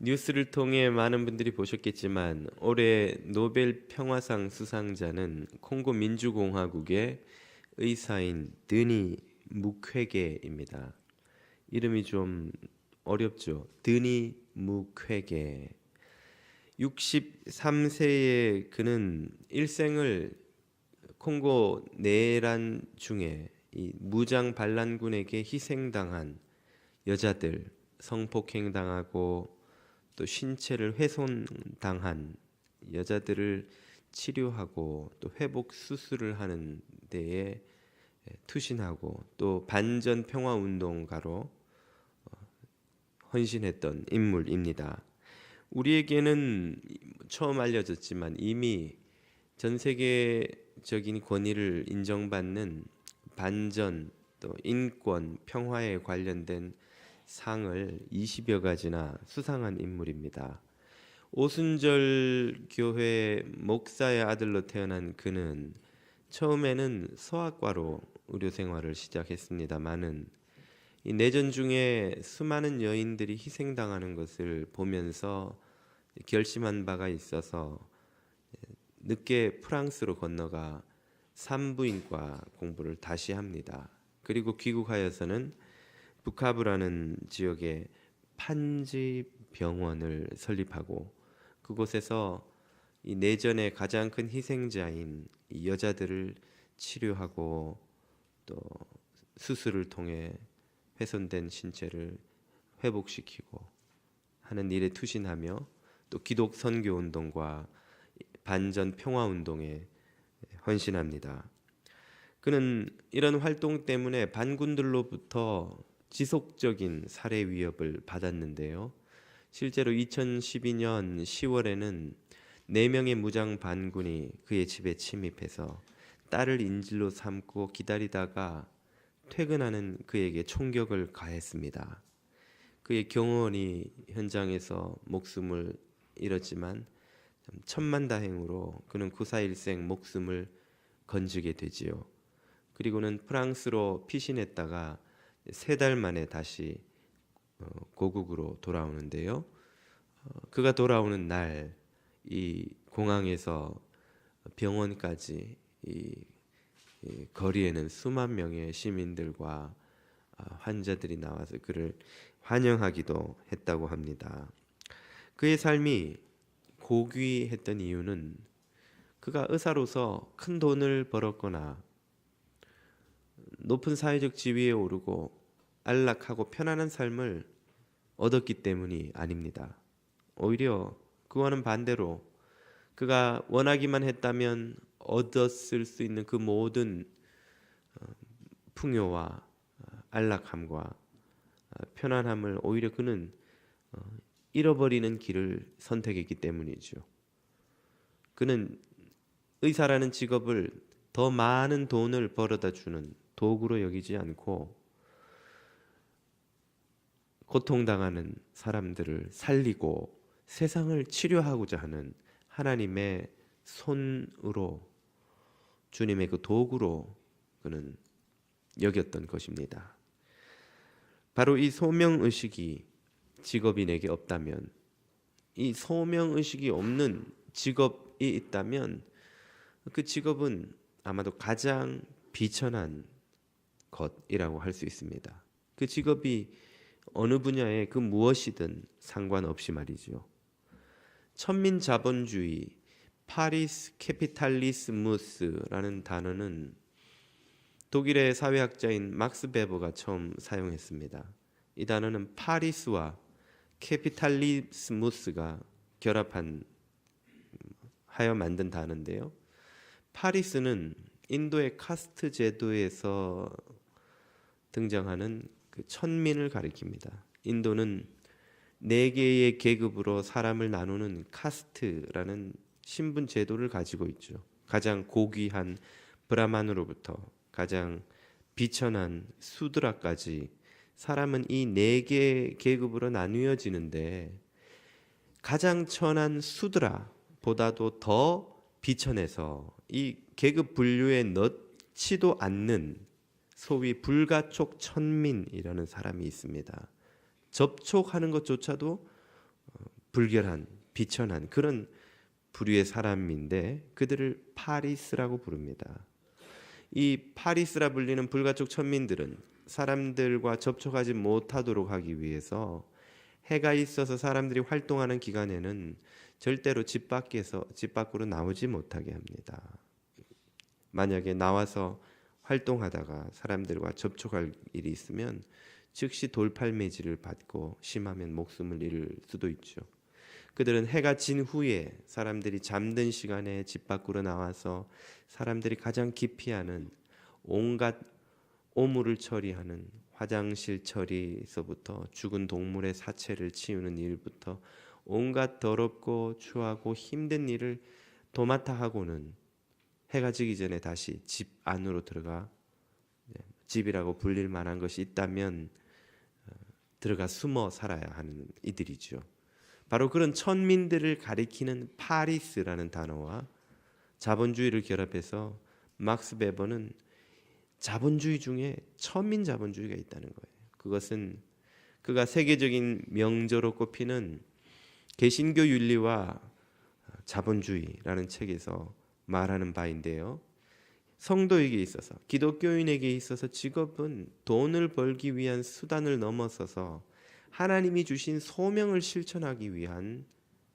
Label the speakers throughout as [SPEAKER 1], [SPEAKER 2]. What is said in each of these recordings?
[SPEAKER 1] 뉴스를 통해 많은 분들이 보셨겠지만 올해 노벨 평화상 수상자는 콩고 민주공화국의 의사인 드니 무퀘게입니다. 이름이 좀 어렵죠. 드니 무퀘게. 63세의 그는 일생을 콩고 내란 중에 이 무장 반란군에게 희생당한 여자들, 성폭행당하고 또 신체를 훼손당한 여자들을 치료하고 또 회복 수술을 하는 데에 투신하고 또 반전 평화 운동가로 헌신했던 인물입니다. 우리에게는 처음 알려졌지만 이미 전 세계적인 권위를 인정받는 반전 또 인권 평화에 관련된 상을 20여 가지나 수상한 인물입니다. 오순절 교회 목사의 아들로 태어난 그는 처음에는 서학과로 의료 생활을 시작했습니다마는 이 내전 중에 수많은 여인들이 희생당하는 것을 보면서 결심한 바가 있어서 늦게 프랑스로 건너가 산부인과 공부를 다시 합니다. 그리고 귀국하여서는 부카브라는 지역에 판지 병원을 설립하고 그곳에서 이 내전의 가장 큰 희생자인 이 여자들을 치료하고 또 수술을 통해 훼손된 신체를 회복시키고 하는 일에 투신하며 또 기독 선교 운동과 반전 평화 운동에 헌신합니다. 그는 이런 활동 때문에 반군들로부터 지속적인 살해 위협을 받았는데요. 실제로 2012년 10월에는 4명의 무장 반군이 그의 집에 침입해서 딸을 인질로 삼고 기다리다가 퇴근하는 그에게 총격을 가했습니다. 그의 경호원이 현장에서 목숨을 잃었지만 천만다행으로 그는 구사일생 목숨을 건지게 되지요. 그리고는 프랑스로 피신했다가 3달 만에 다시 고국으로 돌아오는데요. 그가 돌아오는 날 이 공항에서 병원까지 이 거리에는 수만 명의 시민들과 환자들이 나와서 그를 환영하기도 했다고 합니다. 그의 삶이 고귀했던 이유는 그가 의사로서 큰 돈을 벌었거나 높은 사회적 지위에 오르고 안락하고 편안한 삶을 얻었기 때문이 아닙니다. 오히려 그와는 반대로 그가 원하기만 했다면 얻었을 수 있는 그 모든 풍요와 안락함과 편안함을 오히려 그는 잃어버리는 길을 선택했기 때문이죠. 그는 의사라는 직업을 더 많은 돈을 벌어다 주는 도구로 여기지 않고 고통당하는 사람들을 살리고 세상을 치료하고자 하는 하나님의 손으로 주님의 그 도구로 그는 여겼던 것입니다. 바로 이 소명의식이 직업이 내게 없다면, 이 소명의식이 없는 직업이 있다면 그 직업은 아마도 가장 비천한 것이라고 할 수 있습니다. 그 직업이 어느 분야의 그 무엇이든 상관없이 말이죠. 천민자본주의, 파리스 캐피탈리스무스라는 단어는 독일의 사회학자인 막스 베버가 처음 사용했습니다. 이 단어는 파리스와 캐피탈리스무스가 결합한 하여 만든 단어인데요. 파리스는 인도의 카스트 제도에서 등장하는 그 천민을 가리킵니다. 인도는 4개의 계급으로 사람을 나누는 카스트라는 신분 제도를 가지고 있죠. 가장 고귀한 브라만으로부터 가장 비천한 수드라까지 사람은 이 4개 계급으로 나뉘어지는데 가장 천한 수드라보다도 더 비천해서 이 계급 분류에 넣지도 않는 소위 불가촉 천민이라는 사람이 있습니다. 접촉하는 것조차도 불결한 비천한 그런 부류의 사람인데 그들을 파리스라고 부릅니다. 이 파리스라 불리는 불가촉 천민들은 사람들과 접촉하지 못하도록 하기 위해서 해가 있어서 사람들이 활동하는 기간에는 절대로 집 밖으로 나오지 못하게 합니다. 만약에 나와서 활동하다가 사람들과 접촉할 일이 있으면 즉시 돌팔매질을 받고 심하면 목숨을 잃을 수도 있죠. 그들은 해가 진 후에 사람들이 잠든 시간에 집 밖으로 나와서 사람들이 가장 기피하는 온갖 오물을 처리하는 화장실 처리서부터 죽은 동물의 사체를 치우는 일부터 온갖 더럽고 추하고 힘든 일을 도맡아 하고는 해가 지기 전에 다시 집 안으로 들어가 집이라고 불릴 만한 것이 있다면 들어가 숨어 살아야 하는 이들이죠. 바로 그런 천민들을 가리키는 파리스라는 단어와 자본주의를 결합해서 막스 베버는 자본주의 중에 천민 자본주의가 있다는 거예요. 그것은 그가 세계적인 명저로 꼽히는 개신교 윤리와 자본주의라는 책에서 말하는 바인데요. 성도에게 있어서, 기독교인에게 있어서 직업은 돈을 벌기 위한 수단을 넘어서서 하나님이 주신 소명을 실천하기 위한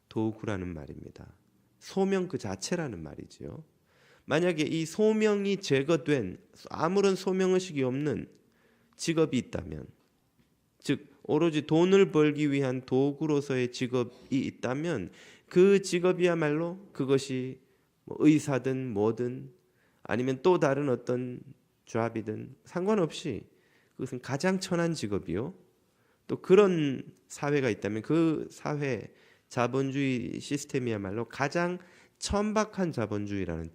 [SPEAKER 1] 도구라는 말입니다. 소명 그 자체라는 말이죠. 만약에 이 소명이 제거된 아무런 소명의식이 없는 직업이 있다면, 즉 오로지 돈을 벌기 위한 도구로서의 직업이 있다면 그 직업이야말로 그것이 의사든 뭐든 아니면 또 다른 어떤 잡이든 상관없이 그것은 가장 천한 직업이요. 또 그런 사회가 있다면 그 사회 자본주의 시스템이야말로 가장 천박한 자본주의라는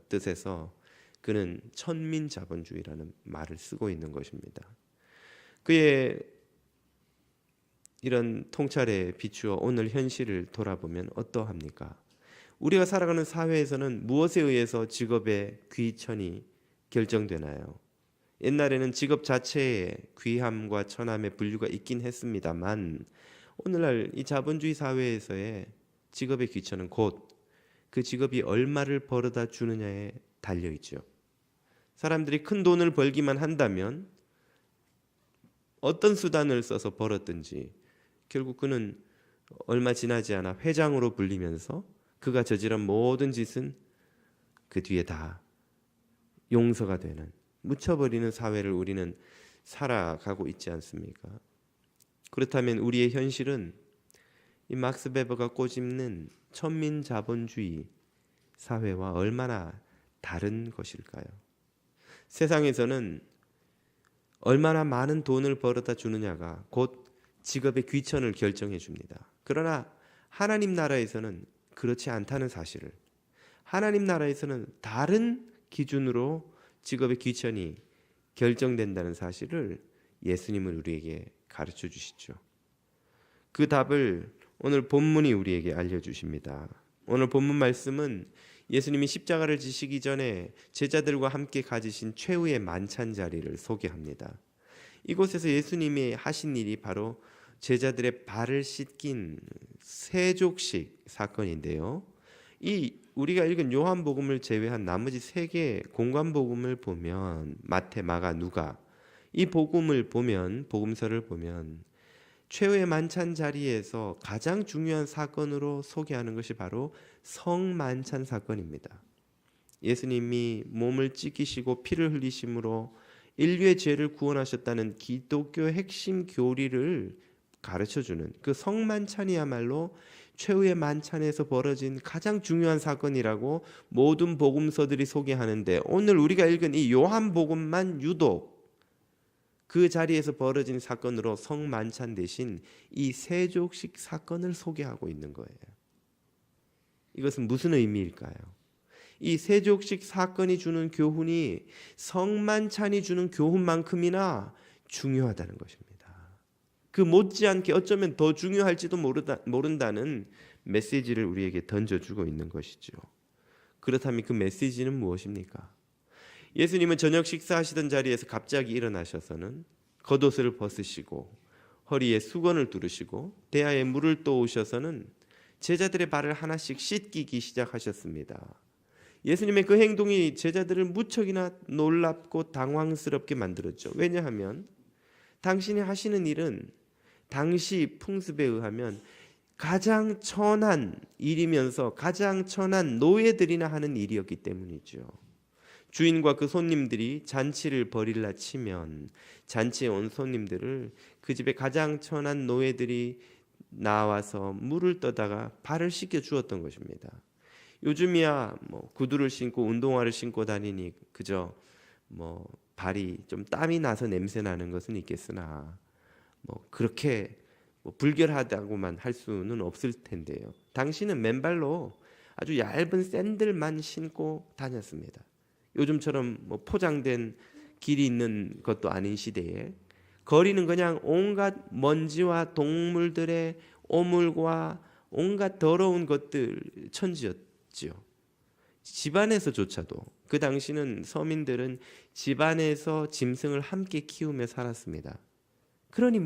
[SPEAKER 1] 뜻에서 그는 천민 자본주의라는 말을 쓰고 있는 것입니다. 그의 이런 통찰에 비추어 오늘 현실을 돌아보면 어떠합니까? 우리가 살아가는 사회에서는 무엇에 의해서 직업의 귀천이 결정되나요? 옛날에는 직업 자체에 귀함과 천함의 분류가 있긴 했습니다만 오늘날 이 자본주의 사회에서의 직업의 귀천은 곧 그 직업이 얼마를 벌어다 주느냐에 달려있죠. 사람들이 큰 돈을 벌기만 한다면 어떤 수단을 써서 벌었든지 결국 그는 얼마 지나지 않아 회장으로 불리면서 그가 저지른 모든 짓은 그 뒤에 다 용서가 되는, 묻혀버리는 사회를 우리는 살아가고 있지 않습니까? 그렇다면 우리의 현실은 이 막스 베버가 꼬집는 천민 자본주의 사회와 얼마나 다른 것일까요? 세상에서는 얼마나 많은 돈을 벌어다 주느냐가 곧 직업의 귀천을 결정해 줍니다. 그러나 하나님 나라에서는 그렇지 않다는 사실을, 하나님 나라에서는 다른 기준으로 직업의 귀천이 결정된다는 사실을 예수님은 우리에게 가르쳐 주시죠. 그 답을 오늘 본문이 우리에게 알려주십니다. 오늘 본문 말씀은 예수님이 십자가를 지시기 전에 제자들과 함께 가지신 최후의 만찬 자리를 소개합니다. 이곳에서 예수님이 하신 일이 바로 제자들의 발을 씻긴 세족식 사건인데요. 이 우리가 읽은 요한복음을 제외한 나머지 세 개의 공관복음을 보면 마태, 마가, 누가 이 복음을 보면 복음서를 보면 최후의 만찬 자리에서 가장 중요한 사건으로 소개하는 것이 바로 성만찬 사건입니다. 예수님이 몸을 찢기시고 피를 흘리심으로 인류의 죄를 구원하셨다는 기독교의 핵심 교리를 가르쳐주는 그 성만찬이야말로 최후의 만찬에서 벌어진 가장 중요한 사건이라고 모든 복음서들이 소개하는데 오늘 우리가 읽은 이 요한복음만 유독 그 자리에서 벌어진 사건으로 성만찬 대신 이 세족식 사건을 소개하고 있는 거예요. 이것은 무슨 의미일까요? 이 세족식 사건이 주는 교훈이 성만찬이 주는 교훈만큼이나 중요하다는 것입니다. 그 못지않게 어쩌면 더 중요할지도 모른다는 메시지를 우리에게 던져주고 있는 것이죠. 그렇다면 그 메시지는 무엇입니까? 예수님은 저녁 식사하시던 자리에서 갑자기 일어나셔서는 겉옷을 벗으시고 허리에 수건을 두르시고 대야에 물을 떠오셔서는 제자들의 발을 하나씩 씻기기 시작하셨습니다. 예수님의 그 행동이 제자들을 무척이나 놀랍고 당황스럽게 만들었죠. 왜냐하면 당신이 하시는 일은 당시 풍습에 의하면 가장 천한 일이면서 가장 천한 노예들이나 하는 일이었기 때문이죠. 주인과 그 손님들이 잔치를 벌이려 치면 잔치에 온 손님들을 그 집에 가장 천한 노예들이 나와서 물을 떠다가 발을 씻겨 주었던 것입니다. 요즘이야 구두를 신고 운동화를 신고 다니니 그저 발이 좀 땀이 나서 냄새 나는 것은 있겠으나 그렇게 불결하다고만 할 수는 없을 텐데요. 당신은 맨발로 아주 얇은 샌들만 신고 다녔습니다. 요즘처럼 포장된 길이 있는 것도 아닌 시대에 거리는 그냥 온갖 먼지와 동물들의 오물과 온갖 더러운 것들 천지였지요. 집안에서조차도 그 당시는 서민들은 집안에서 짐승을 함께 키우며 살았습니다. 그러니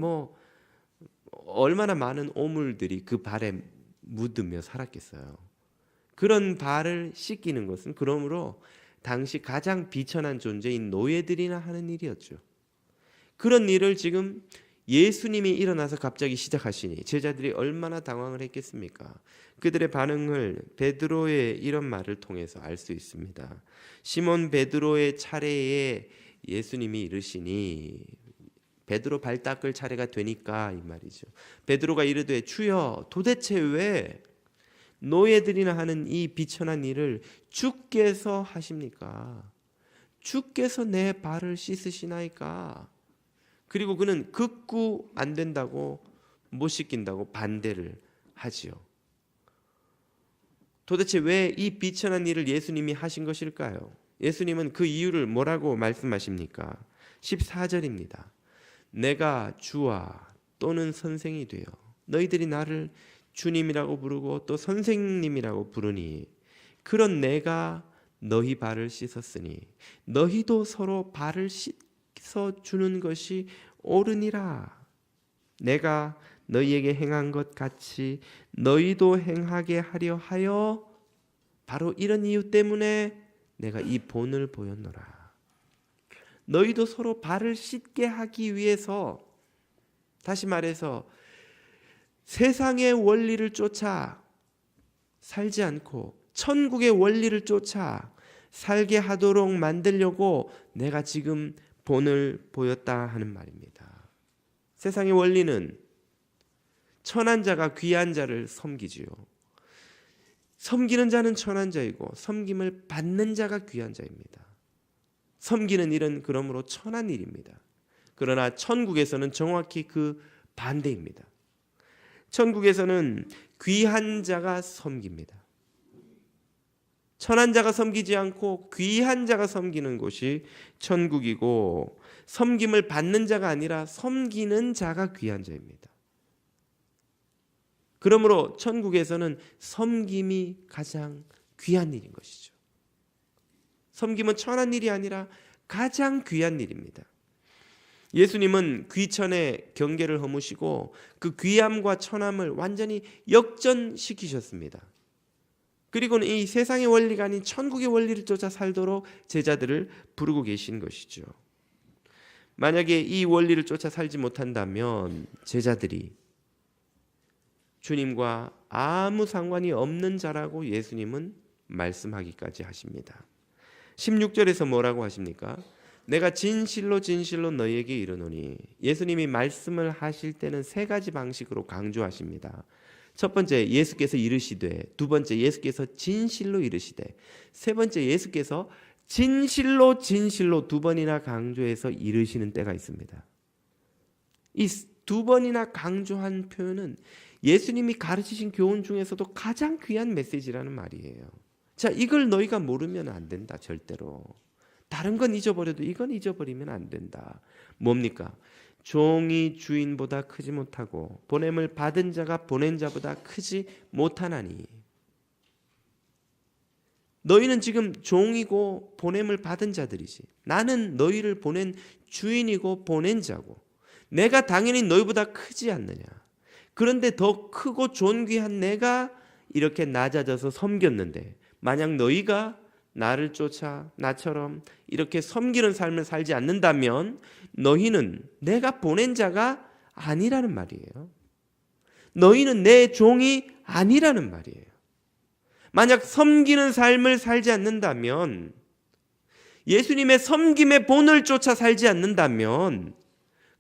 [SPEAKER 1] 얼마나 많은 오물들이 그 발에 묻으며 살았겠어요. 그런 발을 씻기는 것은 그러므로 당시 가장 비천한 존재인 노예들이나 하는 일이었죠. 그런 일을 지금 예수님이 일어나서 갑자기 시작하시니 제자들이 얼마나 당황을 했겠습니까? 그들의 반응을 베드로의 이런 말을 통해서 알 수 있습니다. 시몬 베드로의 차례에 예수님이 이르시니 베드로 발 닦을 차례가 되니까 이 말이죠. 베드로가 이르되 주여 도대체 왜 노예들이나 하는 이 비천한 일을 주께서 하십니까? 주께서 내 발을 씻으시나이까? 그리고 그는 극구 안 된다고 못 씻긴다고 반대를 하지요. 도대체 왜 이 비천한 일을 예수님이 하신 것일까요? 예수님은 그 이유를 뭐라고 말씀하십니까? 14절입니다. 내가 주와 또는 선생이 되어 너희들이 나를 주님이라고 부르고 또 선생님이라고 부르니 그런 내가 너희 발을 씻었으니 너희도 서로 발을 씻어주는 것이 옳으니라. 내가 너희에게 행한 것 같이 너희도 행하게 하려 하여 바로 이런 이유 때문에 내가 이 본을 보였노라. 너희도 서로 발을 씻게 하기 위해서, 다시 말해서 세상의 원리를 쫓아 살지 않고 천국의 원리를 쫓아 살게 하도록 만들려고 내가 지금 본을 보였다 하는 말입니다. 세상의 원리는 천한 자가 귀한 자를 섬기지요. 섬기는 자는 천한 자이고 섬김을 받는 자가 귀한 자입니다. 섬기는 일은 그러므로 천한 일입니다. 그러나 천국에서는 정확히 그 반대입니다. 천국에서는 귀한 자가 섬깁니다. 천한 자가 섬기지 않고 귀한 자가 섬기는 곳이 천국이고 섬김을 받는 자가 아니라 섬기는 자가 귀한 자입니다. 그러므로 천국에서는 섬김이 가장 귀한 일인 것이죠. 섬김은 천한 일이 아니라 가장 귀한 일입니다. 예수님은 귀천의 경계를 허무시고 그 귀함과 천함을 완전히 역전시키셨습니다. 그리고는 이 세상의 원리가 아닌 천국의 원리를 쫓아 살도록 제자들을 부르고 계신 것이죠. 만약에 이 원리를 쫓아 살지 못한다면 제자들이 주님과 아무 상관이 없는 자라고 예수님은 말씀하기까지 하십니다. 16절에서 뭐라고 하십니까? 내가 진실로 진실로 너희에게 이르노니, 예수님이 말씀을 하실 때는 세 가지 방식으로 강조하십니다. 첫 번째 예수께서 이르시되, 두 번째 예수께서 진실로 이르시되, 세 번째 예수께서 진실로 진실로 두 번이나 강조해서 이르시는 때가 있습니다. 이 두 번이나 강조한 표현은 예수님이 가르치신 교훈 중에서도 가장 귀한 메시지라는 말이에요. 자, 이걸 너희가 모르면 안 된다. 절대로. 다른 건 잊어버려도 이건 잊어버리면 안 된다. 뭡니까? 종이 주인보다 크지 못하고 보냄을 받은 자가 보낸 자보다 크지 못하나니. 너희는 지금 종이고 보냄을 받은 자들이지. 나는 너희를 보낸 주인이고 보낸 자고, 내가 당연히 너희보다 크지 않느냐. 그런데 더 크고 존귀한 내가 이렇게 낮아져서 섬겼는데 만약 너희가 나를 쫓아 나처럼 이렇게 섬기는 삶을 살지 않는다면 너희는 내가 보낸 자가 아니라는 말이에요. 너희는 내 종이 아니라는 말이에요. 만약 섬기는 삶을 살지 않는다면, 예수님의 섬김의 본을 쫓아 살지 않는다면,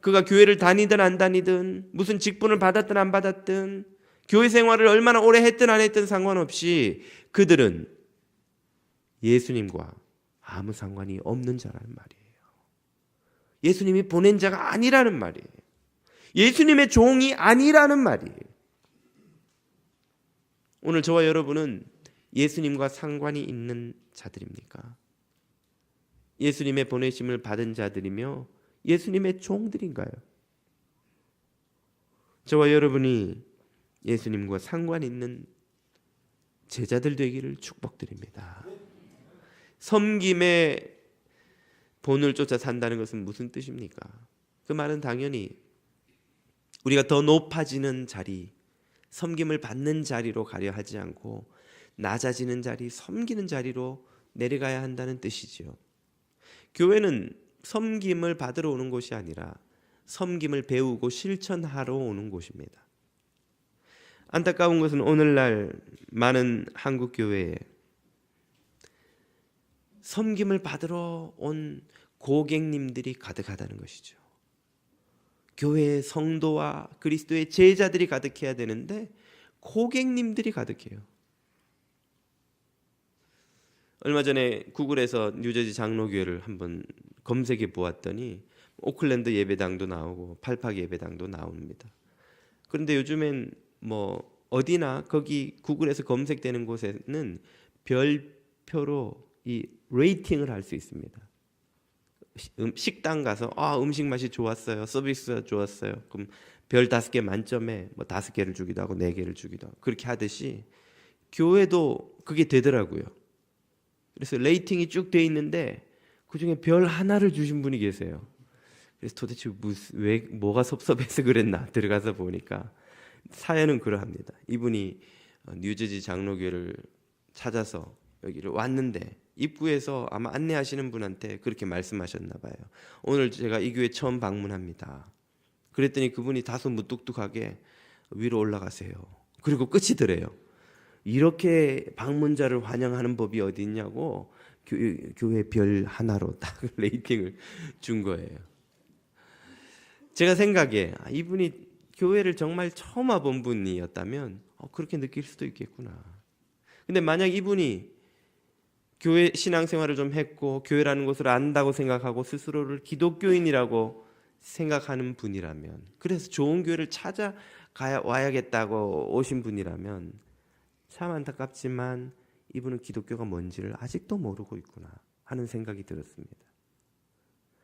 [SPEAKER 1] 그가 교회를 다니든 안 다니든 무슨 직분을 받았든 안 받았든 교회 생활을 얼마나 오래 했든 안 했든 상관없이 그들은 예수님과 아무 상관이 없는 자라는 말이에요. 예수님이 보낸 자가 아니라는 말이에요. 예수님의 종이 아니라는 말이에요. 오늘 저와 여러분은 예수님과 상관이 있는 자들입니까? 예수님의 보내심을 받은 자들이며 예수님의 종들인가요? 저와 여러분이 예수님과 상관 있는 제자들 되기를 축복드립니다. 섬김의 본을 쫓아 산다는 것은 무슨 뜻입니까? 그 말은 당연히 우리가 더 높아지는 자리, 섬김을 받는 자리로 가려 하지 않고 낮아지는 자리, 섬기는 자리로 내려가야 한다는 뜻이죠. 교회는 섬김을 받으러 오는 곳이 아니라 섬김을 배우고 실천하러 오는 곳입니다. 안타까운 것은 오늘날 많은 한국 교회에 섬김을 받으러 온 고객님들이 가득하다는 것이죠. 교회의 성도와 그리스도의 제자들이 가득해야 되는데 고객님들이 가득해요. 얼마 전에 구글에서 뉴저지 장로교회를 한번 검색해 보았더니 오클랜드 예배당도 나오고 팔팍 예배당도 나옵니다. 그런데 요즘엔 뭐 어디나 거기 구글에서 검색되는 곳에는 별표로 이 레이팅을 할 수 있습니다. 식당 가서 음식 맛이 좋았어요, 서비스가 좋았어요. 그럼 별 5개 만점에 뭐 5개를 주기도 하고 4개를 주기도 하고 그렇게 하듯이 교회도 그게 되더라고요. 그래서 레이팅이 쭉 돼 있는데 그 중에 별 하나를 주신 분이 계세요. 그래서 도대체 왜 뭐가 섭섭해서 그랬나 들어가서 보니까 사연은 그러합니다. 이분이 뉴저지 장로교회를 찾아서 여기를 왔는데 입구에서 아마 안내하시는 분한테 그렇게 말씀하셨나 봐요. 오늘 제가 이 교회 처음 방문합니다. 그랬더니 그분이 다소 무뚝뚝하게 위로 올라가세요. 그리고 끝이더래요. 이렇게 방문자를 환영하는 법이 어디 있냐고 교회 별 하나로 딱 레이팅을 준 거예요. 제가 생각에 이분이 교회를 정말 처음 와본 분이었다면 그렇게 느낄 수도 있겠구나. 근데 만약 이분이 교회 신앙생활을 좀 했고 교회라는 것을 안다고 생각하고 스스로를 기독교인이라고 생각하는 분이라면, 그래서 좋은 교회를 찾아와야겠다고 오신 분이라면 참 안타깝지만 이분은 기독교가 뭔지를 아직도 모르고 있구나 하는 생각이 들었습니다.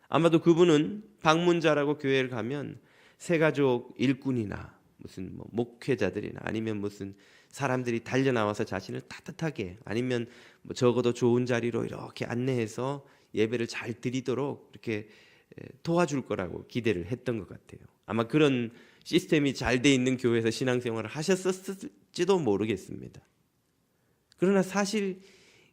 [SPEAKER 1] 아마도 그분은 방문자라고 교회를 가면 새가족 일꾼이나 무슨 목회자들이나 아니면 무슨 사람들이 달려나와서 자신을 따뜻하게 아니면 적어도 좋은 자리로 이렇게 안내해서 예배를 잘 드리도록 이렇게 도와줄 거라고 기대를 했던 것 같아요. 아마 그런 시스템이 잘 돼 있는 교회에서 신앙생활을 하셨을지도 모르겠습니다. 그러나 사실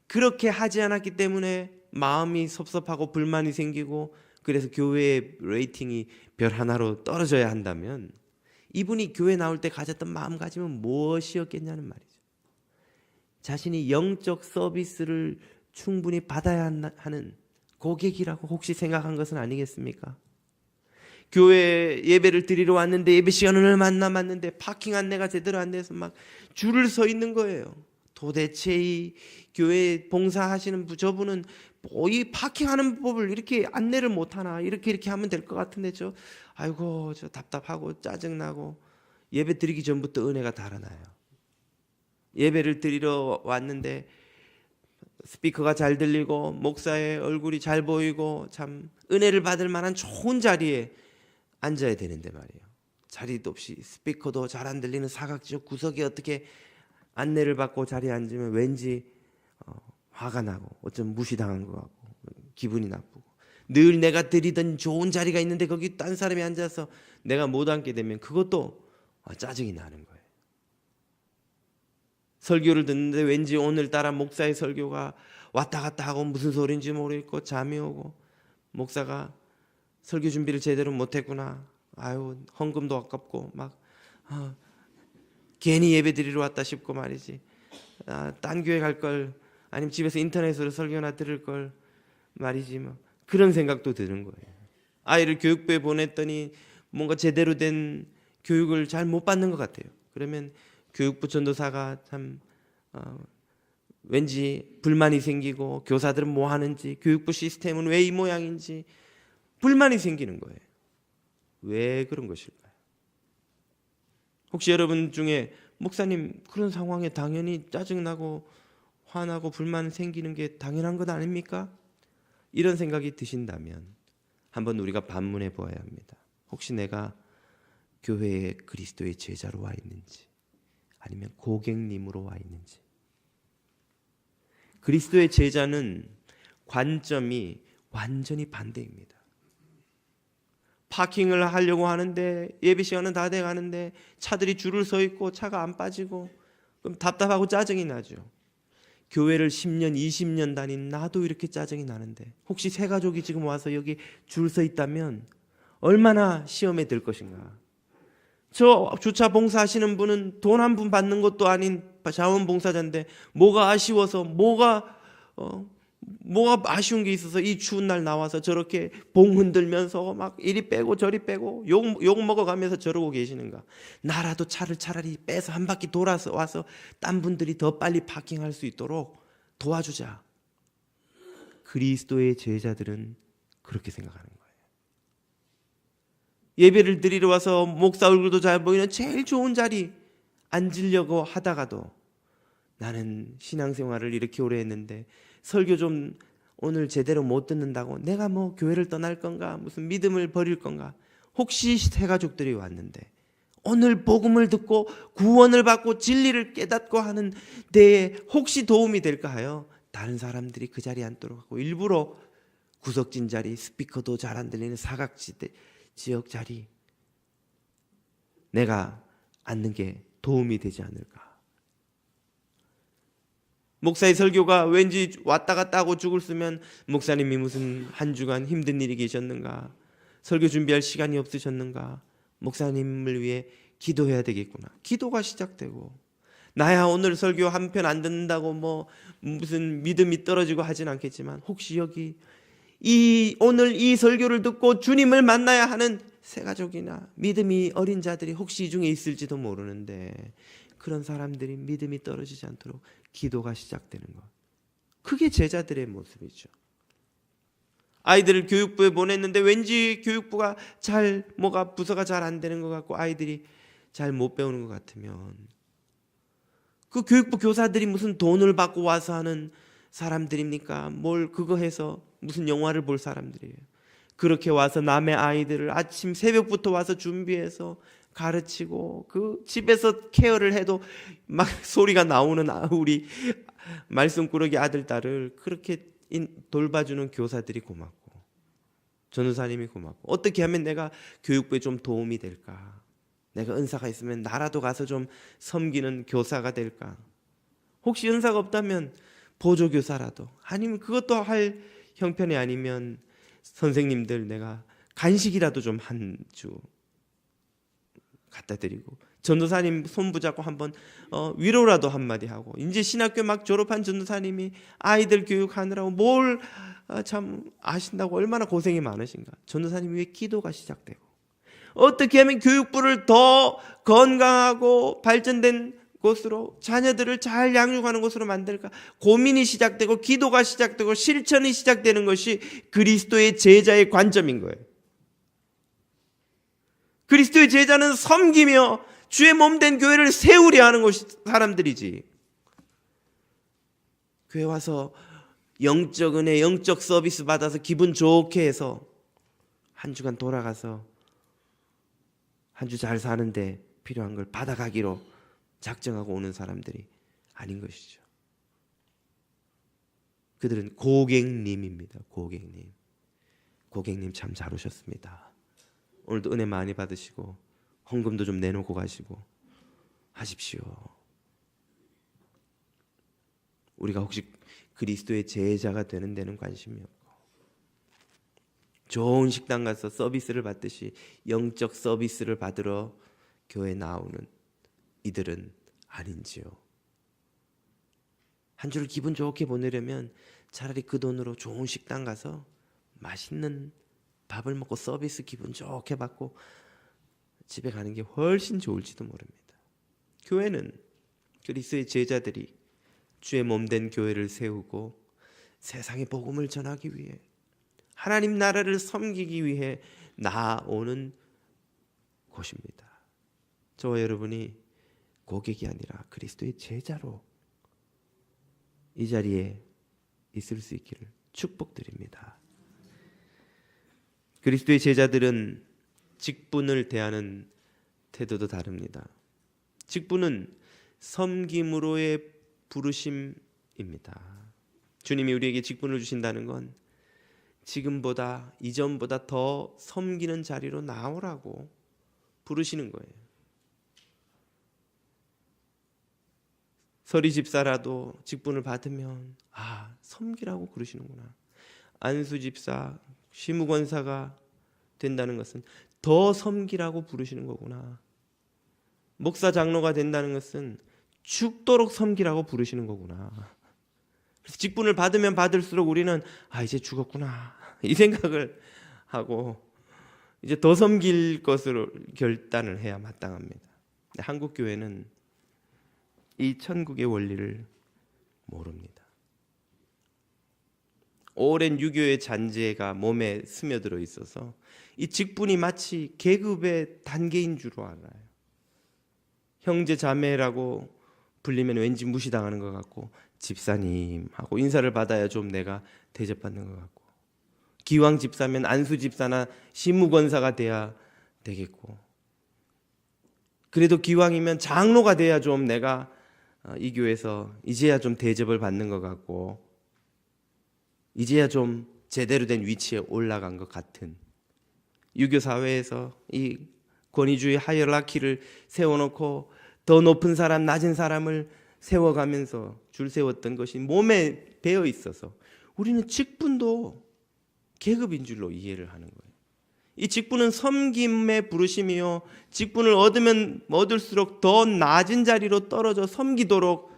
[SPEAKER 1] 그렇게 하지 않았기 때문에 마음이 섭섭하고 불만이 생기고 그래서 교회의 레이팅이 별 하나로 떨어져야 한다면 이분이 교회 나올 때 가졌던 마음가짐은 무엇이었겠냐는 말이죠. 자신이 영적 서비스를 충분히 받아야 하는 고객이라고 혹시 생각한 것은 아니겠습니까? 교회 예배를 드리러 왔는데 예배 시간은 얼마 안 남았는데 파킹 안내가 제대로 안 돼서 막 줄을 서 있는 거예요. 도대체 이 교회 봉사하시는 저분은 이 파킹하는 법을 이렇게 안내를 못하나, 이렇게 하면 될 것 같은데 저 답답하고 짜증나고. 예배 드리기 전부터 은혜가 달아나요. 예배를 드리러 왔는데 스피커가 잘 들리고 목사의 얼굴이 잘 보이고 참 은혜를 받을 만한 좋은 자리에 앉아야 되는데 말이에요. 자리도 없이 스피커도 잘 안 들리는 사각지역 구석에 어떻게 안내를 받고 자리에 앉으면 왠지 화가 나고 어쩜 무시당한 것 같고 기분이 나쁘고. 늘 내가 드리던 좋은 자리가 있는데 거기 딴 사람이 앉아서 내가 못 앉게 되면 그것도 짜증이 나는 거예요. 설교를 듣는데 왠지 오늘따라 목사의 설교가 왔다 갔다 하고 무슨 소리인지 모르겠고 잠이 오고 목사가 설교 준비를 제대로 못했구나. 아유 헌금도 아깝고 막 괜히 예배 드리러 왔다 싶고 말이지. 딴 교회 갈 걸 아니면 집에서 인터넷으로 설교나 들을 걸 말이지 뭐 그런 생각도 드는 거예요. 아이를 교육부에 보냈더니 뭔가 제대로 된 교육을 잘 못 받는 것 같아요. 그러면 교육부 전도사가 참 왠지 불만이 생기고 교사들은 뭐 하는지 교육부 시스템은 왜 이 모양인지 불만이 생기는 거예요. 왜 그런 것일까요? 혹시 여러분 중에 목사님 그런 상황에 당연히 짜증나고 화나고 불만 생기는 게 당연한 것 아닙니까? 이런 생각이 드신다면 한번 우리가 반문해 보아야 합니다. 혹시 내가 교회에 그리스도의 제자로 와 있는지 아니면 고객님으로 와 있는지. 그리스도의 제자는 관점이 완전히 반대입니다. 파킹을 하려고 하는데 예배 시간은 다 돼가는데 차들이 줄을 서 있고 차가 안 빠지고 그럼 답답하고 짜증이 나죠. 교회를 10년 20년 다닌 나도 이렇게 짜증이 나는데 혹시 새 가족이 지금 와서 여기 줄 서 있다면 얼마나 시험에 들 것인가. 저 주차 봉사하시는 분은 돈 한 푼 받는 것도 아닌 자원봉사자인데 뭐가 아쉬워서 뭐가 아쉬운 게 있어서 이 추운 날 나와서 저렇게 봉 흔들면서 막 이리 빼고 저리 빼고 욕 먹어가면서 저러고 계시는가. 나라도 차를 차라리 빼서 한 바퀴 돌아서 와서 딴 분들이 더 빨리 파킹할 수 있도록 도와주자. 그리스도의 제자들은 그렇게 생각하는 거예요. 예배를 드리러 와서 목사 얼굴도 잘 보이는 제일 좋은 자리 앉으려고 하다가도 나는 신앙생활을 이렇게 오래 했는데 설교 좀 오늘 제대로 못 듣는다고 내가 뭐 교회를 떠날 건가 무슨 믿음을 버릴 건가. 혹시 새 가족들이 왔는데 오늘 복음을 듣고 구원을 받고 진리를 깨닫고 하는 데에 혹시 도움이 될까 하여 다른 사람들이 그 자리에 앉도록 하고 일부러 구석진 자리 스피커도 잘 안 들리는 사각지대 지역 자리 내가 앉는 게 도움이 되지 않을까. 목사의 설교가 왠지 왔다 갔다 하고 죽을 쓰면 목사님이 무슨 한 주간 힘든 일이 계셨는가, 설교 준비할 시간이 없으셨는가, 목사님을 위해 기도해야 되겠구나. 기도가 시작되고 나야 오늘 설교 한 편 안 듣는다고 뭐 무슨 믿음이 떨어지고 하진 않겠지만 혹시 여기 오늘 이 설교를 듣고 주님을 만나야 하는 새 가족이나 믿음이 어린 자들이 혹시 이 중에 있을지도 모르는데 그런 사람들이 믿음이 떨어지지 않도록 기도가 시작되는 것. 그게 제자들의 모습이죠. 아이들을 교육부에 보냈는데 왠지 교육부가 뭐가 부서가 잘 안 되는 것 같고 아이들이 잘 못 배우는 것 같으면 그 교육부 교사들이 무슨 돈을 받고 와서 하는 사람들입니까? 뭘 그거 해서 무슨 영화를 볼 사람들이에요. 그렇게 와서 남의 아이들을 아침 새벽부터 와서 준비해서 가르치고 그 집에서 케어를 해도 막 소리가 나오는 우리 말썽꾸러기 아들 딸을 그렇게 돌봐주는 교사들이 고맙고 전도사님이 고맙고 어떻게 하면 내가 교육부에 좀 도움이 될까? 내가 은사가 있으면 나라도 가서 좀 섬기는 교사가 될까? 혹시 은사가 없다면 보조교사라도 아니면 그것도 할 형편이 아니면 선생님들 내가 간식이라도 좀 한 주 갖다 드리고 전도사님 손 붙잡고 한번 위로라도 한마디 하고 이제 신학교 막 졸업한 전도사님이 아이들 교육하느라고 뭘 참 아신다고 얼마나 고생이 많으신가. 전도사님 위해 기도가 시작되고 어떻게 하면 교육부를 더 건강하고 발전된 곳으로 자녀들을 잘 양육하는 곳으로 만들까 고민이 시작되고 기도가 시작되고 실천이 시작되는 것이 그리스도의 제자의 관점인 거예요. 그리스도의 제자는 섬기며 주의 몸된 교회를 세우려 하는 사람들이지. 교회 와서 영적 은혜, 영적 서비스 받아서 기분 좋게 해서 한 주간 돌아가서 한 주 잘 사는데 필요한 걸 받아가기로 작정하고 오는 사람들이 아닌 것이죠. 그들은 고객님입니다. 고객님. 고객님 참 잘 오셨습니다. 오늘도 은혜 많이 받으시고 헌금도 좀 내놓고 가시고 하십시오. 우리가 혹시 그리스도의 제자가 되는 데는 관심이 없고 좋은 식당 가서 서비스를 받듯이 영적 서비스를 받으러 교회 나오는 이들은 아닌지요. 한 주를 기분 좋게 보내려면 차라리 그 돈으로 좋은 식당 가서 맛있는 밥을 먹고 서비스 기분 좋게 받고 집에 가는 게 훨씬 좋을지도 모릅니다. 교회는 그리스도의 제자들이 주의 몸된 교회를 세우고 세상에 복음을 전하기 위해 하나님 나라를 섬기기 위해 나아오는 곳입니다. 저와 여러분이 고객이 아니라 그리스도의 제자로 이 자리에 있을 수 있기를 축복드립니다. 그리스도의 제자들은 직분을 대하는 태도도 다릅니다. 직분은 섬김으로의 부르심입니다. 주님이 우리에게 직분을 주신다는 건 지금보다 이전보다 더 섬기는 자리로 나오라고 부르시는 거예요. 서리 집사라도 직분을 받으면 섬기라고 그러시는구나. 안수 집사, 시무권사가 된다는 것은 더 섬기라고 부르시는 거구나. 목사 장로가 된다는 것은 죽도록 섬기라고 부르시는 거구나. 그래서 직분을 받으면 받을수록 우리는 이제 죽었구나 이 생각을 하고 이제 더 섬길 것으로 결단을 해야 마땅합니다. 한국 교회는 이 천국의 원리를 모릅니다. 오랜 유교의 잔재가 몸에 스며들어 있어서 이 직분이 마치 계급의 단계인 줄 알아요. 형제 자매라고 불리면 왠지 무시당하는 것 같고 집사님 하고 인사를 받아야 좀 내가 대접받는 것 같고 기왕 집사면 안수 집사나 시무권사가 돼야 되겠고 그래도 기왕이면 장로가 돼야 좀 내가 이 교회에서 이제야 좀 대접을 받는 것 같고 이제야 좀 제대로 된 위치에 올라간 것 같은 유교 사회에서 이 권위주의 하이라키를 세워놓고 더 높은 사람, 낮은 사람을 세워가면서 줄 세웠던 것이 몸에 배어 있어서 우리는 직분도 계급인 줄로 이해를 하는 거예요. 이 직분은 섬김의 부르심이요 직분을 얻으면 얻을수록 더 낮은 자리로 떨어져 섬기도록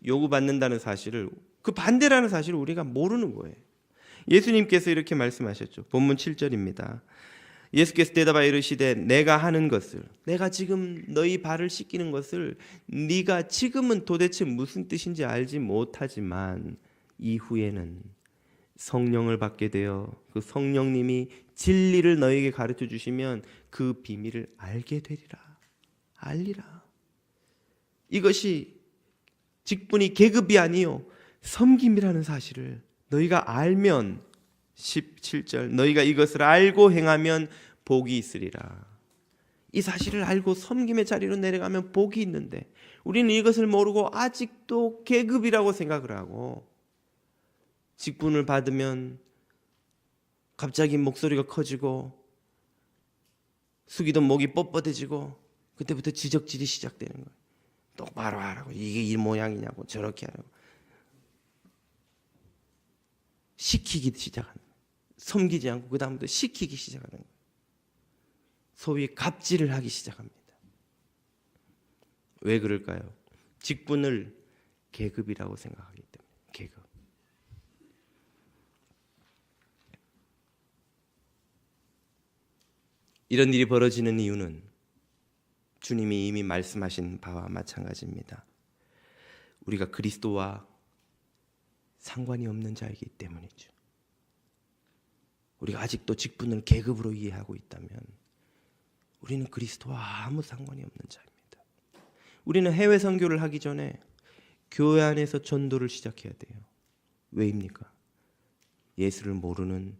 [SPEAKER 1] 요구받는다는 사실을 그 반대라는 사실을 우리가 모르는 거예요. 예수님께서 이렇게 말씀하셨죠. 본문 7절입니다. 예수께서 대답하여 이르시되 내가 하는 것을 내가 지금 너희 발을 씻기는 것을 네가 지금은 도대체 무슨 뜻인지 알지 못하지만 이후에는 성령을 받게 되어 그 성령님이 진리를 너에게 가르쳐 주시면 그 비밀을 알게 되리라. 알리라. 이것이 직분이 계급이 아니요 섬김이라는 사실을 너희가 알면 17절 너희가 이것을 알고 행하면 복이 있으리라. 이 사실을 알고 섬김의 자리로 내려가면 복이 있는데 우리는 이것을 모르고 아직도 계급이라고 생각을 하고 직분을 받으면 갑자기 목소리가 커지고 숙이던 목이 뻣뻣해지고 그때부터 지적질이 시작되는 거예요. 똑바로 하라고 이게 이 모양이냐고 저렇게 하라고 시키기 시작하는 거예요. 섬기지 않고 그 다음부터 시키기 시작하는 거예요. 소위 갑질을 하기 시작합니다. 왜 그럴까요? 직분을 계급이라고 생각하기 때문에. 계급. 이런 일이 벌어지는 이유는 주님이 이미 말씀하신 바와 마찬가지입니다. 우리가 그리스도와 상관이 없는 자이기 때문이죠. 우리가 아직도 직분을 계급으로 이해하고 있다면 우리는 그리스도와 아무 상관이 없는 자입니다. 우리는 해외 선교를 하기 전에 교회 안에서 전도를 시작해야 돼요. 왜입니까? 예수를 모르는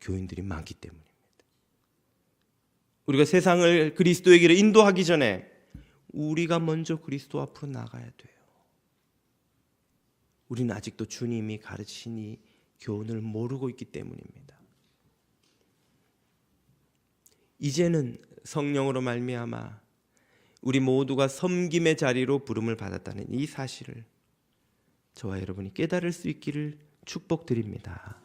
[SPEAKER 1] 교인들이 많기 때문입니다. 우리가 세상을 그리스도에게로 인도하기 전에 우리가 먼저 그리스도 앞으로 나가야 돼요. 우리는 아직도 주님이 가르치신 이 교훈을 모르고 있기 때문입니다. 이제는 성령으로 말미암아 우리 모두가 섬김의 자리로 부름을 받았다는 이 사실을 저와 여러분이 깨달을 수 있기를 축복드립니다.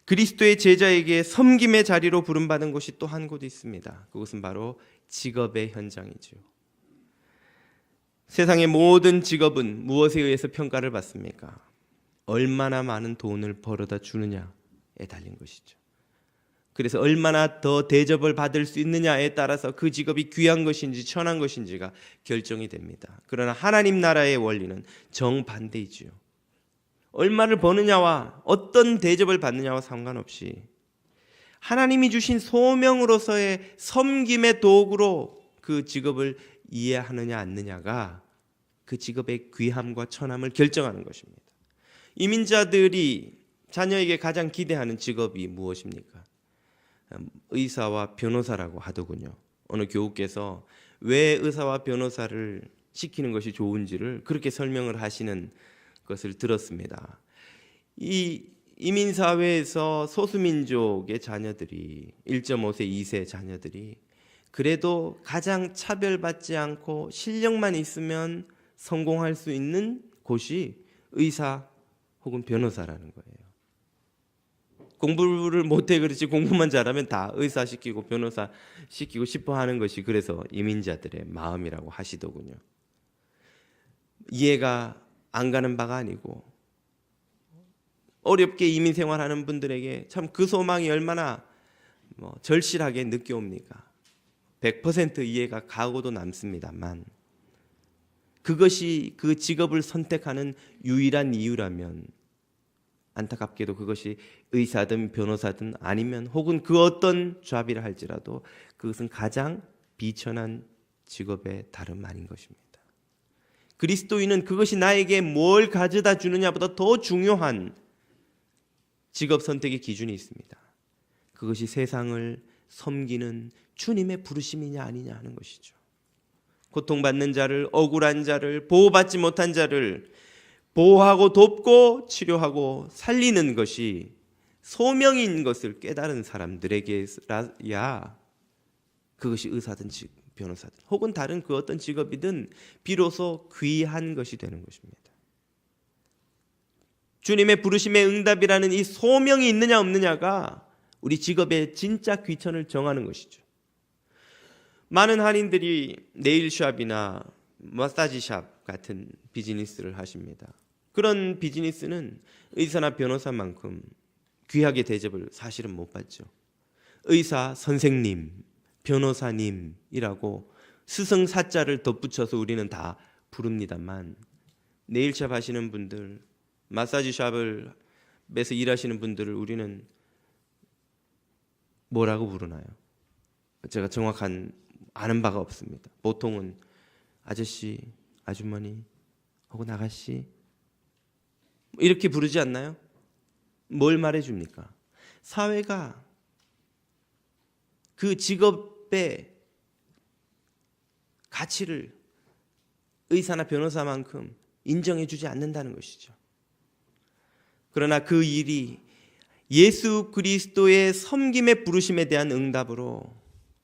[SPEAKER 1] 그리스도의 제자에게 섬김의 자리로 부름받은 곳이 또 한 곳 있습니다. 그것은 바로 직업의 현장이죠. 세상의 모든 직업은 무엇에 의해서 평가를 받습니까? 얼마나 많은 돈을 벌어다 주느냐에 달린 것이죠. 그래서 얼마나 더 대접을 받을 수 있느냐에 따라서 그 직업이 귀한 것인지 천한 것인지가 결정이 됩니다. 그러나 하나님 나라의 원리는 정반대이지요. 얼마를 버느냐와 어떤 대접을 받느냐와 상관없이 하나님이 주신 소명으로서의 섬김의 도구로 그 직업을 이해하느냐 않느냐가 그 직업의 귀함과 천함을 결정하는 것입니다. 이민자들이 자녀에게 가장 기대하는 직업이 무엇입니까? 의사와 변호사라고 하더군요. 어느 교우께서 왜 의사와 변호사를 시키는 것이 좋은지를 그렇게 설명을 하시는 것을 들었습니다. 이 이민사회에서 소수민족의 자녀들이 1.5세, 2세 자녀들이 그래도 가장 차별받지 않고 실력만 있으면 성공할 수 있는 곳이 의사 혹은 변호사라는 거예요. 공부를 못해 그렇지 공부만 잘하면 다 의사 시키고 변호사 시키고 싶어 하는 것이 그래서 이민자들의 마음이라고 하시더군요. 이해가 안 가는 바가 아니고 어렵게 이민 생활하는 분들에게 참 그 소망이 얼마나 절실하게 느껴옵니까? 100% 이해가 가고도 남습니다만 그것이 그 직업을 선택하는 유일한 이유라면 안타깝게도 그것이 의사든 변호사든 아니면 혹은 그 어떤 잡이라 할지라도 그것은 가장 비천한 직업의 다름 아닌 것입니다. 그리스도인은 그것이 나에게 뭘 가져다 주느냐보다 더 중요한 직업 선택의 기준이 있습니다. 그것이 세상을 섬기는 주님의 부르심이냐 아니냐 하는 것이죠. 고통받는 자를, 억울한 자를, 보호받지 못한 자를 보호하고 돕고 치료하고 살리는 것이 소명인 것을 깨달은 사람들에게야 그것이 의사든 변호사든 혹은 다른 그 어떤 직업이든 비로소 귀한 것이 되는 것입니다. 주님의 부르심의 응답이라는 이 소명이 있느냐 없느냐가 우리 직업의 진짜 귀천을 정하는 것이죠. 많은 한인들이 네일샵이나 마사지샵 같은 비즈니스를 하십니다. 그런 비즈니스는 의사나 변호사만큼 귀하게 대접을 사실은 못 받죠. 의사 선생님, 변호사님이라고 스승사자를 덧붙여서 우리는 다 부릅니다만 네일샵 하시는 분들, 마사지샵을 매서 일하시는 분들을 우리는 뭐라고 부르나요? 제가 정확한 아는 바가 없습니다. 보통은 아저씨, 아주머니 혹은 아가씨 이렇게 부르지 않나요? 뭘 말해줍니까? 사회가 그 직업의 가치를 의사나 변호사만큼 인정해주지 않는다는 것이죠. 그러나 그 일이 예수 그리스도의 섬김의 부르심에 대한 응답으로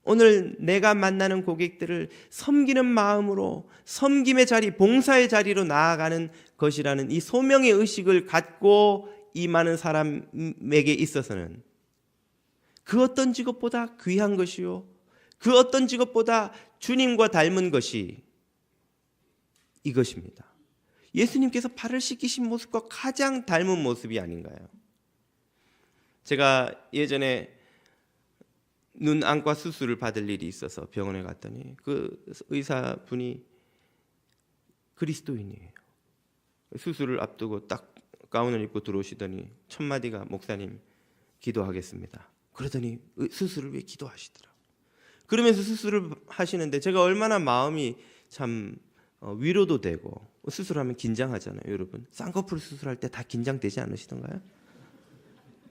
[SPEAKER 1] 오늘 내가 만나는 고객들을 섬기는 마음으로 섬김의 자리, 봉사의 자리로 나아가는 것이라는 이 소명의 의식을 갖고 임하는 사람에게 있어서는 그 어떤 직업보다 귀한 것이요, 그 어떤 직업보다 주님과 닮은 것이 이것입니다. 예수님께서 발을 씻기신 모습과 가장 닮은 모습이 아닌가요? 제가 예전에 눈 안과 수술을 받을 일이 있어서 병원에 갔더니 그 의사분이 그리스도인이에요. 수술을 앞두고 딱 가운을 입고 들어오시더니 첫 마디가 목사님 기도하겠습니다. 그러더니 수술을 위해 기도하시더라고요. 그러면서 수술을 하시는데 제가 얼마나 마음이 참 위로도 되고, 수술하면 긴장하잖아요. 여러분 쌍꺼풀 수술할 때 다 긴장되지 않으시던가요?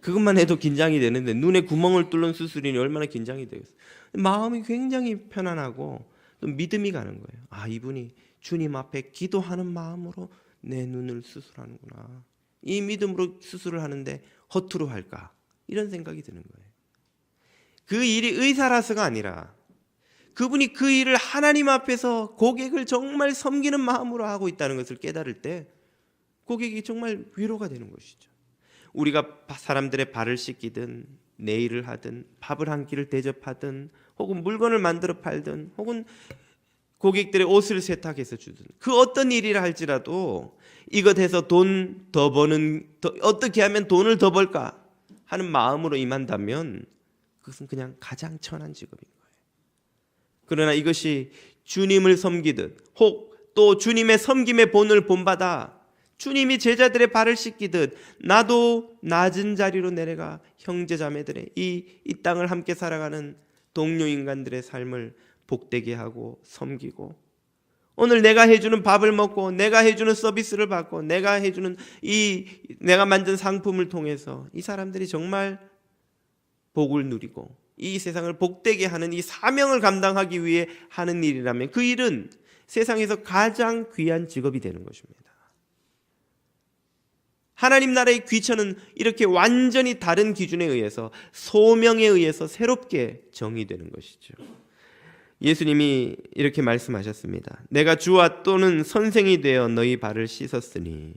[SPEAKER 1] 그것만 해도 긴장이 되는데 눈에 구멍을 뚫는 수술이니 얼마나 긴장이 되겠어요. 마음이 굉장히 편안하고 또 믿음이 가는 거예요. 아, 이분이 주님 앞에 기도하는 마음으로 내 눈을 수술하는구나. 이 믿음으로 수술을 하는데 허투루 할까? 이런 생각이 드는 거예요. 그 일이 의사라서가 아니라 그분이 그 일을 하나님 앞에서 고객을 정말 섬기는 마음으로 하고 있다는 것을 깨달을 때 고객이 정말 위로가 되는 것이죠. 우리가 사람들의 발을 씻기든 네일을 하든 밥을 한 끼를 대접하든 혹은 물건을 만들어 팔든 혹은 고객들의 옷을 세탁해서 주든 그 어떤 일이라 할지라도 이것 해서 돈 더 버는 어떻게 하면 돈을 더 벌까 하는 마음으로 임한다면 그것은 그냥 가장 천한 직업인 거예요. 그러나 이것이 주님을 섬기듯 혹 또 주님의 섬김의 본을 본받아 주님이 제자들의 발을 씻기듯 나도 낮은 자리로 내려가 형제자매들의 이 땅을 함께 살아가는 동료 인간들의 삶을 복되게 하고 섬기고 오늘 내가 해주는 밥을 먹고 내가 해주는 서비스를 받고 내가 해주는 내가 만든 상품을 통해서 이 사람들이 정말 복을 누리고 이 세상을 복되게 하는 이 사명을 감당하기 위해 하는 일이라면 그 일은 세상에서 가장 귀한 직업이 되는 것입니다. 하나님 나라의 귀천은 이렇게 완전히 다른 기준에 의해서 소명에 의해서 새롭게 정의되는 것이죠. 예수님이 이렇게 말씀하셨습니다. 내가 주와 또는 선생이 되어 너희 발을 씻었으니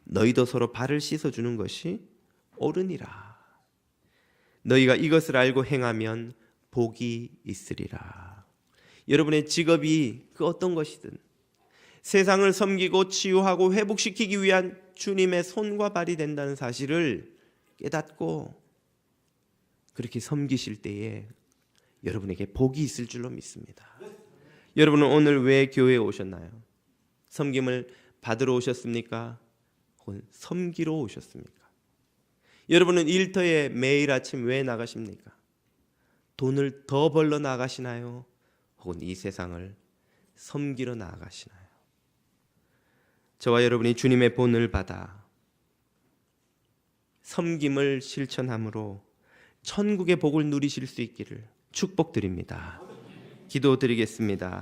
[SPEAKER 1] 너희도 서로 발을 씻어주는 것이 옳으니라. 너희가 이것을 알고 행하면 복이 있으리라. 여러분의 직업이 그 어떤 것이든 세상을 섬기고 치유하고 회복시키기 위한 주님의 손과 발이 된다는 사실을 깨닫고 그렇게 섬기실 때에 여러분에게 복이 있을 줄로 믿습니다. 여러분은 오늘 왜 교회에 오셨나요? 섬김을 받으러 오셨습니까? 혹은 섬기러 오셨습니까? 여러분은 일터에 매일 아침 왜 나가십니까? 돈을 더 벌러 나가시나요? 혹은 이 세상을 섬기러 나가시나요? 저와 여러분이 주님의 본을 받아 섬김을 실천함으로 천국의 복을 누리실 수 있기를 축복드립니다. 기도드리겠습니다.